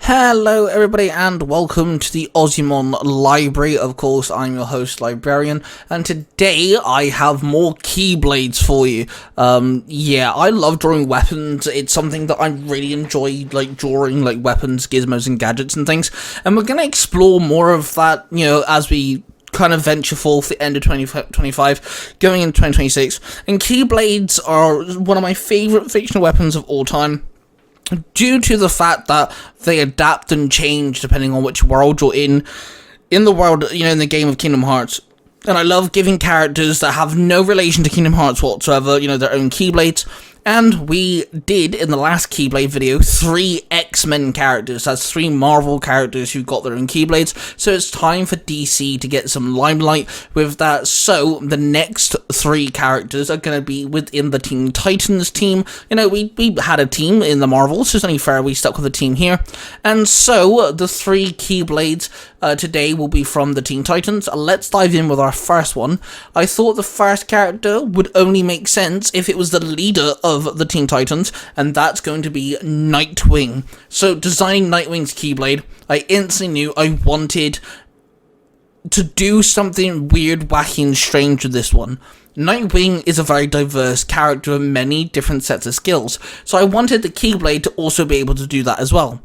Hello everybody and welcome to the Ozzimon Library. Of course, I'm your host, Librarian, and today I have more Keyblades for you. Yeah, I love drawing weapons. It's something that I really enjoy, drawing, weapons, gizmos, and gadgets and things. And we're gonna explore more of that, as we kind of venture forth the end of 2025, going into 2026. And Keyblades are one of my favourite fictional weapons of all time, due to the fact that they adapt and change depending on which world you're in the world, in the game of Kingdom Hearts. And I love giving characters that have no relation to Kingdom Hearts whatsoever, their own Keyblades. And we did, in the last Keyblade video, 3 X-Men characters. That's 3 Marvel characters who got their own Keyblades. So it's time for DC to get some limelight with that. So the next 3 characters are going to be within the Teen Titans team. We had a team in the Marvels, so it's only fair we stuck with a team here. And so the 3 Keyblades today will be from the Teen Titans. Let's dive in with our first one. I thought the first character would only make sense if it was the leader of the Teen Titans, and that's going to be Nightwing. So designing Nightwing's Keyblade, I instantly knew I wanted to do something weird, wacky, and strange with this one. Nightwing is a very diverse character with many different sets of skills, so I wanted the Keyblade to also be able to do that as well.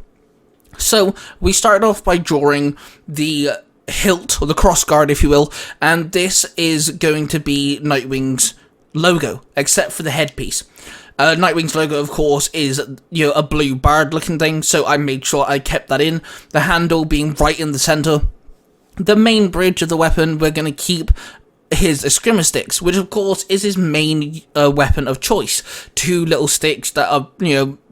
So we started off by drawing the hilt, or the crossguard if you will, and this is going to be Nightwing's logo, except for the headpiece. Nightwing's logo, of course, is a blue bird looking thing, so I made sure I kept that in. The handle being right in the center. The main bridge of the weapon, we're going to keep his Eskrima sticks, which of course is his main weapon of choice. 2 little sticks that are,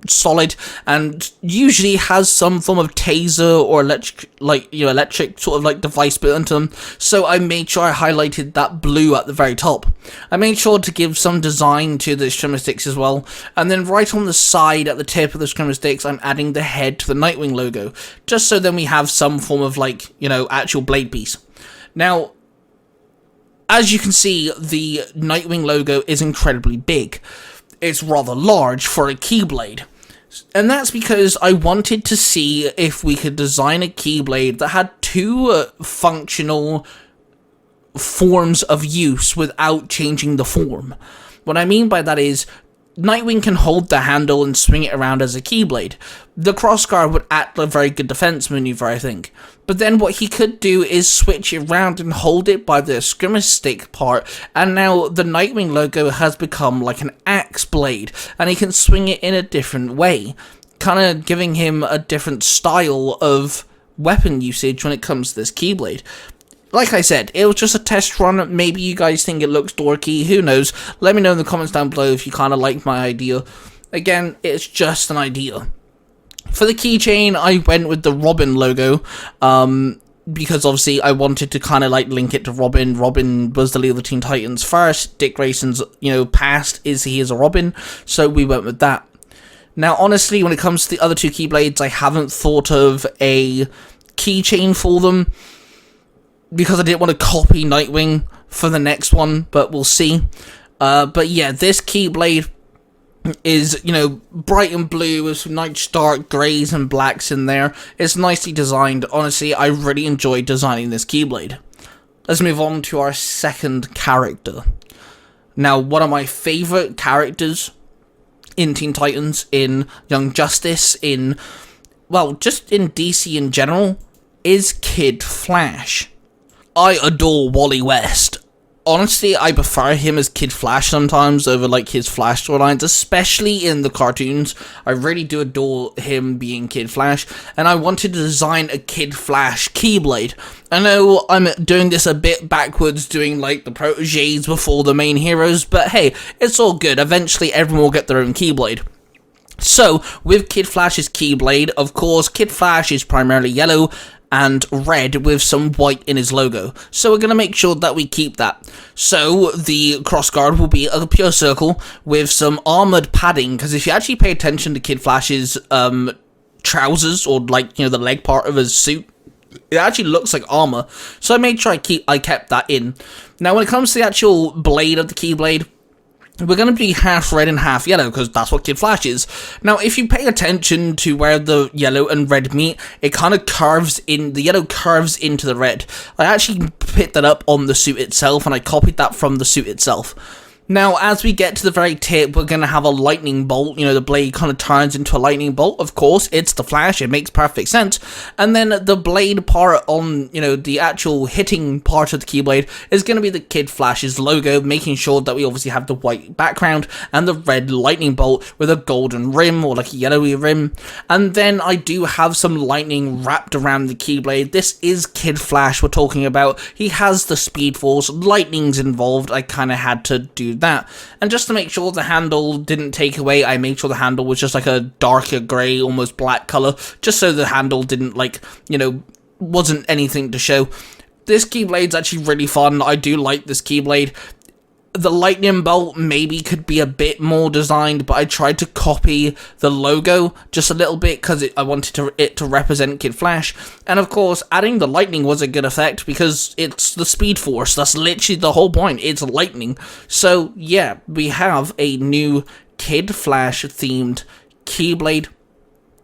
solid, and usually has some form of taser or electric sort of device built into them. So I made sure I highlighted that blue at the very top. I made sure to give some design to the Eskrima sticks as well, and then right on the side at the tip of the Eskrima sticks, I'm adding the head to the Nightwing logo, just so then we have some form of actual blade piece. Now, as you can see, the Nightwing logo is incredibly big. It's rather large for a Keyblade. And that's because I wanted to see if we could design a Keyblade that had 2 functional forms of use without changing the form. What I mean by that is, Nightwing can hold the handle and swing it around as a Keyblade. The crossguard would act like a very good defense maneuver, I think. But then what he could do is switch it around and hold it by the Eskrima stick part, and now the Nightwing logo has become like an axe blade, and he can swing it in a different way, kind of giving him a different style of weapon usage when it comes to this Keyblade. Like I said, it was just a test run. Maybe you guys think it looks dorky, who knows. Let me know in the comments down below if you kind of like my idea. Again, it's just an idea. For the keychain, I went with the Robin logo, because obviously I wanted to kind of link it to Robin. Robin was the leader of the Teen Titans first. Dick Grayson's, past he is a Robin, so we went with that. Now, honestly, when it comes to the other 2 Keyblades, I haven't thought of a keychain for them, because I didn't want to copy Nightwing for the next one, but we'll see. But yeah, this Keyblade is, bright and blue with some nice dark greys and blacks in there. It's nicely designed. Honestly, I really enjoyed designing this Keyblade. Let's move on to our second character. Now, one of my favourite characters in Teen Titans, in Young Justice, just in DC in general, is Kid Flash. I adore Wally West. Honestly, I prefer him as Kid Flash sometimes over his Flash storylines, especially in the cartoons. I really do adore him being Kid Flash, and I wanted to design a Kid Flash Keyblade. I know I'm doing this a bit backwards, doing the proteges before the main heroes, but hey, it's all good. Eventually everyone will get their own Keyblade. So, with Kid Flash's Keyblade, of course, Kid Flash is primarily yellow and red with some white in his logo. So we're going to make sure that we keep that. So the crossguard will be a pure circle with some armoured padding, because if you actually pay attention to Kid Flash's trousers, or the leg part of his suit, it actually looks like armour. So I made sure I kept that in. Now when it comes to the actual blade of the Keyblade, we're going to be half red and half yellow, because that's what Kid Flash is. Now, if you pay attention to where the yellow and red meet, it kind of curves in, the yellow curves into the red. I actually picked that up on the suit itself, and I copied that from the suit itself. Now, as we get to the very tip, we're going to have a lightning bolt. You know, the blade kind of turns into a lightning bolt. Of course, it's the Flash. It makes perfect sense. And then the blade part on, you know, the actual hitting part of the Keyblade is going to be the Kid Flash's logo, making sure that we obviously have the white background and the red lightning bolt with a golden rim or like a yellowy rim. And then I do have some lightning wrapped around the Keyblade. This is Kid Flash we're talking about. He has the Speed Force. Lightning's involved. I kind of had to do that, and just to make sure the handle didn't take away, I made sure the handle was just like a darker grey, almost black colour, just so the handle didn't, like, you know, wasn't anything to show. This Keyblade's actually really fun. I do like this Keyblade. The lightning bolt maybe could be a bit more designed, but I tried to copy the logo just a little bit because I wanted it to represent Kid Flash. And of course, adding the lightning was a good effect because it's the Speed Force. That's literally the whole point. It's lightning. So yeah, we have a new Kid Flash themed Keyblade.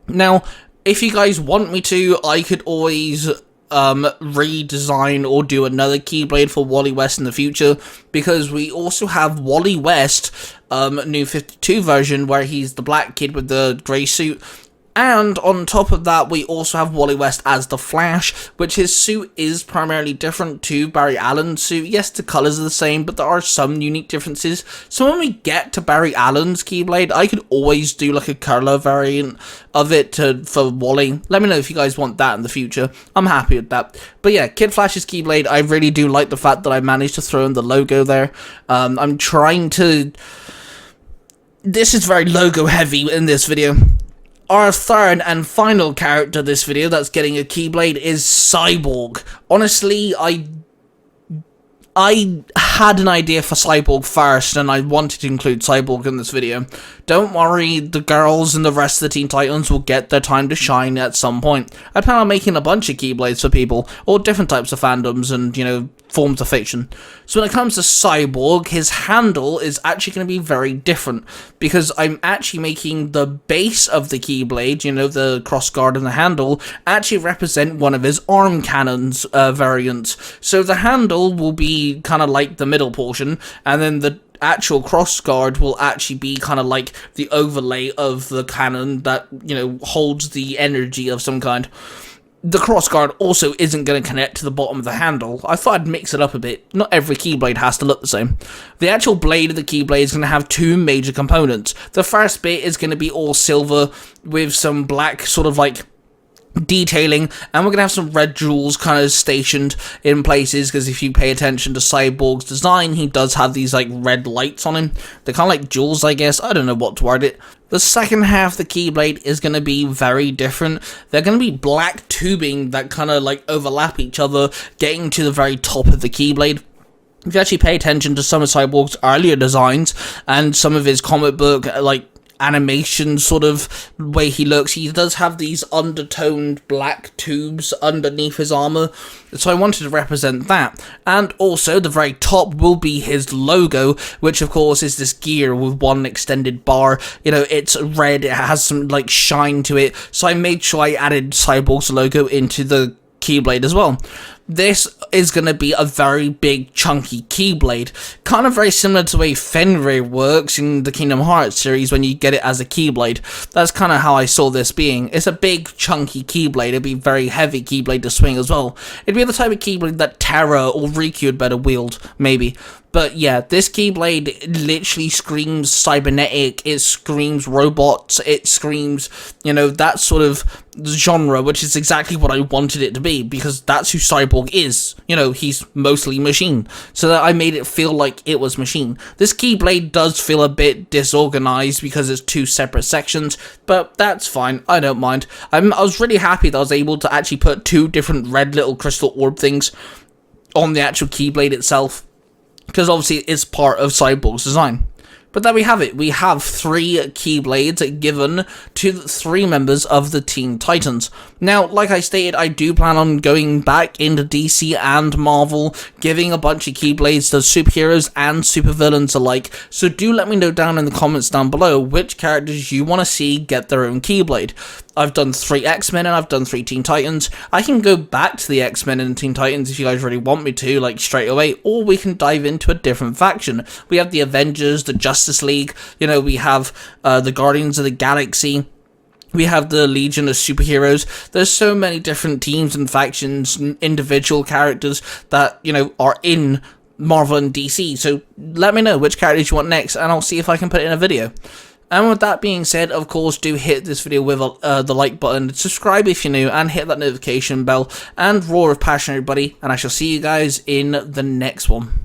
Now, if you guys want me to, I could always redesign or do another Keyblade for Wally West in the future, because we also have Wally West, new 52 version, where he's the black kid with the grey suit. And on top of that, we also have Wally West as the Flash, which his suit is primarily different to Barry Allen's suit. Yes, the colours are the same, but there are some unique differences. So when we get to Barry Allen's Keyblade, I could always do like a colour variant of it for Wally. Let me know if you guys want that in the future. I'm happy with that. But yeah, Kid Flash's Keyblade, I really do like the fact that I managed to throw in the logo there. I'm trying to... This is very logo heavy in this video. Our third and final character this video that's getting a Keyblade is Cyborg. Honestly, I had an idea for Cyborg first, and I wanted to include Cyborg in this video. Don't worry, the girls and the rest of the Teen Titans will get their time to shine at some point. I plan on making a bunch of Keyblades for people, all different types of fandoms and, you know, forms of fiction. So when it comes to Cyborg, his handle is actually going to be very different, because I'm actually making the base of the Keyblade, you know, the crossguard and the handle, actually represent one of his arm cannons variants. So the handle will be kind of like the middle portion, and then the actual crossguard will actually be kind of like the overlay of the cannon that, you know, holds the energy of some kind. The crossguard also isn't going to connect to the bottom of the handle. I thought I'd mix it up a bit. Not every Keyblade has to look the same. The actual blade of the Keyblade is going to have two major components. The first bit is going to be all silver with some black sort of like detailing, and we're gonna have some red jewels kind of stationed in places, because if you pay attention to Cyborg's design, he does have these like red lights on him. They're kind of like jewels, I guess. I don't know what to word it. The second half of the Keyblade is going to be very different. They're going to be black tubing that kind of like overlap each other, getting to the very top of the Keyblade. If you actually pay attention to some of Cyborg's earlier designs and some of his comic book like animation sort of way he looks, he does have these undertoned black tubes underneath his armor, so I wanted to represent that. And also the very top will be his logo, which of course is this gear with one extended bar. You know, it's red, it has some like shine to it, so I made sure I added Cyborg's logo into the Keyblade as well. This is going to be a very big, chunky Keyblade. Kind of very similar to the way Fenrir works in the Kingdom Hearts series when you get it as a Keyblade. That's kind of how I saw this being. It's a big, chunky Keyblade. It'd be a very heavy Keyblade to swing as well. It'd be the type of Keyblade that Terra or Riku had better wield, maybe. But yeah, this Keyblade literally screams cybernetic, it screams robots, it screams, you know, that sort of genre, which is exactly what I wanted it to be, because that's who Cyborg is. You know, he's mostly machine. So that I made it feel like it was machine. This Keyblade does feel a bit disorganized because it's two separate sections, but that's fine, I don't mind. I was really happy that I was able to actually put two different red little crystal orb things on the actual Keyblade itself, because obviously it's part of Cyborg's design. But there we have it. We have 3 Keyblades given to 3 members of the Teen Titans. Now, like I stated, I do plan on going back into DC and Marvel, giving a bunch of Keyblades to superheroes and supervillains alike, so do let me know down in the comments down below which characters you want to see get their own Keyblade. I've done 3 X-Men and I've done 3 Teen Titans. I can go back to the X-Men and Teen Titans if you guys really want me to, like straight away, or we can dive into a different faction. We have the Avengers, the Justice League, you know, we have the Guardians of the Galaxy. We have the Legion of Superheroes. There's so many different teams and factions, individual characters that, you know, are in Marvel and DC. So let me know which characters you want next, and I'll see if I can put it in a video. And with that being said, of course, do hit this video with the like button, subscribe if you're new, and hit that notification bell, and roar of passion, everybody. And I shall see you guys in the next one.